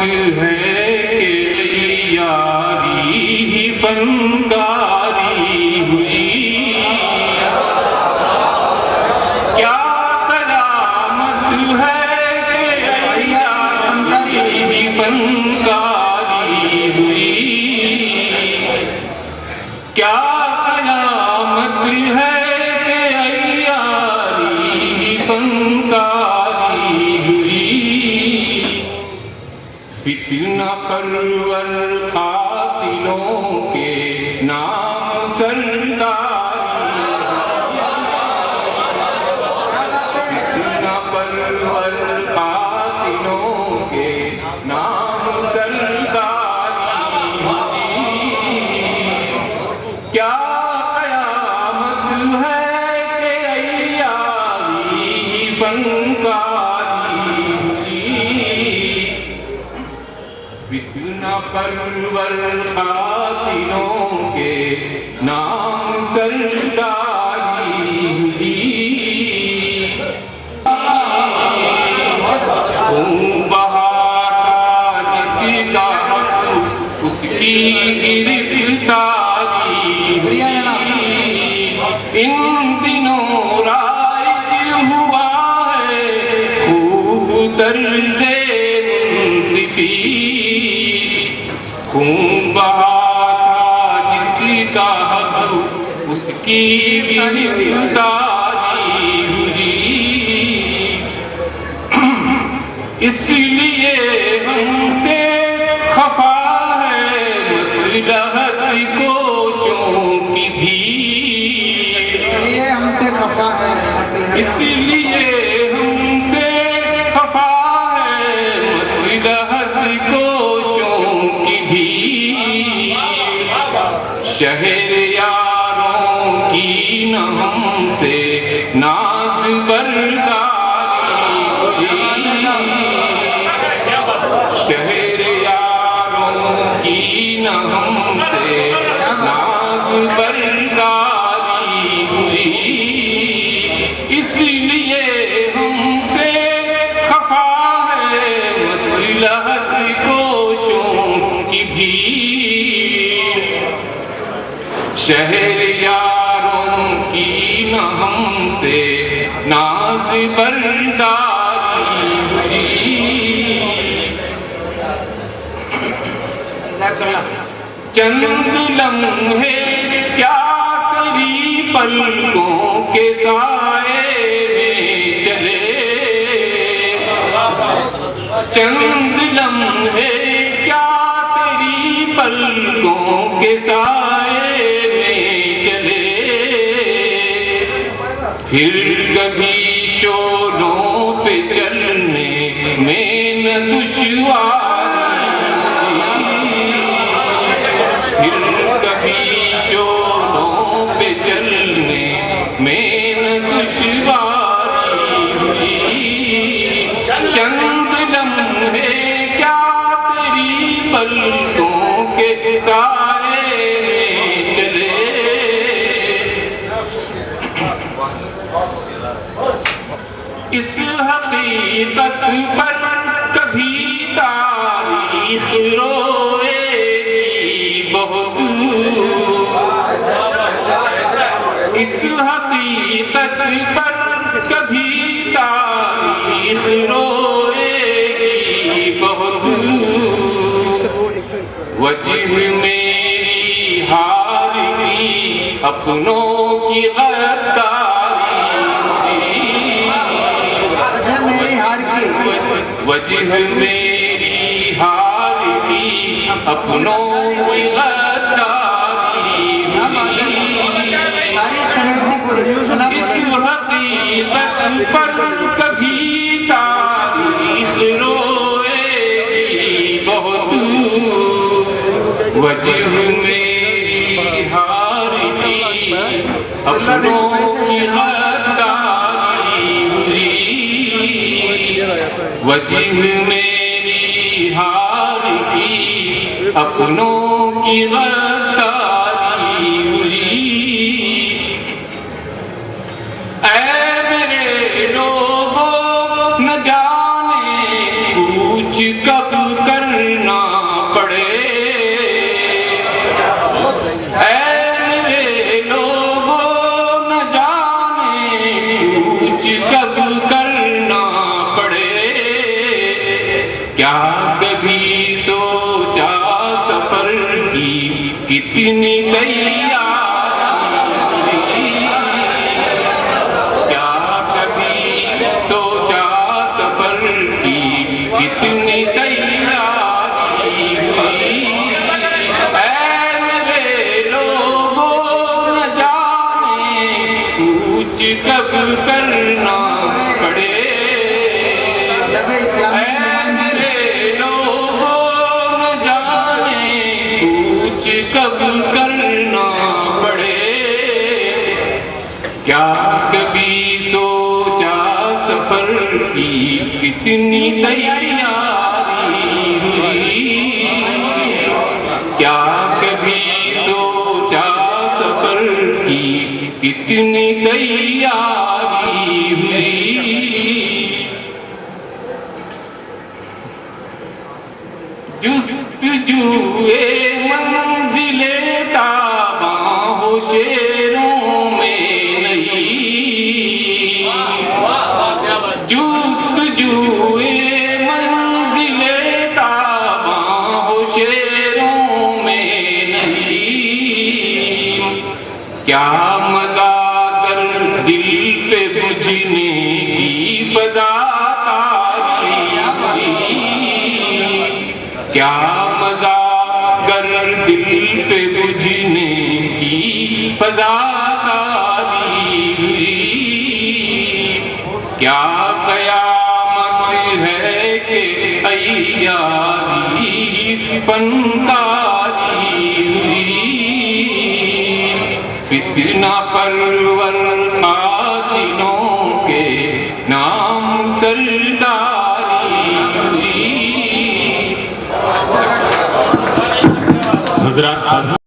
ہے کہ یاری فنکاری ہوئی، کیا قیامت ہے کہ یاری فنکاری ہوئی، کیا قیامت ہے کہ یاری فنکاری ہوئی، فتنہ پرور قاتلوں کے نام سرداری، فتنہ پرور قاتلوں کے نام سرداری ہوئی، کیا قیامت ہے کہ یاری فنکاری ہوئی، فتنہ پرور قاتلوں کے نام سرداری ہوئی، خون بہا تھا جس کا حق اس کی گرفتاری ہوئی، ان دنوں رائج ہوا ہے خوب طرز منصفی، خون بہا تھا جس کا حق اس کی گرفتاری ہوئی، اس لیے ہم سے خفا ہے مصلحت کوشوں کی بھیڑ، اس لیے ہم سے خفا ہے مصلحت کوشوں کی بھیڑ، شہر یاروں کی نہ ہم سے ناز برداری ہوئی، شہر یاروں کی نہ ہم سے ناز برداری ہوئی، اس لیے ہم سے خفا ہے مصلحت کوشوں کی بھیڑ، شہر یاروں کی نہ ہم سے ناز برداری ہوئی، چند لمحے کیا تیری پلکوں کے سائے میں چلے، چند لمحے کیا تیری پلکوں کے سائے میں چلے، پھر کبھی شولوں پہ چلنے میں نہ دشواری، پھر کبھی شولوں پہ چلنے میں نہ دشواری ہوئی، چند لمحے کیا تیری پلکوں کے سائے میں چلے، اس حقیقت پر کبھی تاریخ روئے گی بہت، اس حقیقت پر کبھی تاریخ روئے گی بہت، وجہ میری ہار کی اپنوں کی غداری، وجہ میری ہار کی اپنوں کی غداری ہوئی، اس حقیقت پر کبھی تاریخ روئے گی بہت، وجہ میری ہار کی اپنوں کی غداری ہوئی، وجہ میری ہار کی اپنوں کی غداری ہوئی، اے میرے لوگوں نہ جانے کوچ کب کر کیا کبھی سوچا سفر کی کتنی تیاری، کیا کبھی سوچا سفر کی کتنی تیاری ہوئی، اے میرے لوگوں نہ جانے کچھ کب کرنا پڑے، اے میرے لوگوں نہ جانے کچھ کب کرنا پڑے، کیا کبھی سوچا سفر کی کتنی تیاری ہوئی، کیا کبھی سوچا سفر کی کتنی تیاری ہوئی۔ جستجوئے منزل تاباں ہو شیروں میں نہیں، جستجوئے منزل تاباں ہو شیروں میں نہیں، کیا مزہ کر دل پہ بجھنے کی فضا تاری ہوئی، کیا مزہ گر دل پہ بجھنے کی فضا تاری ہوئی، کیا قیامت ہے کہ عیاری فنکاری ہوئی، فتنہ پرور قاتلوں کے نام سرداری ہوئی۔ حضرات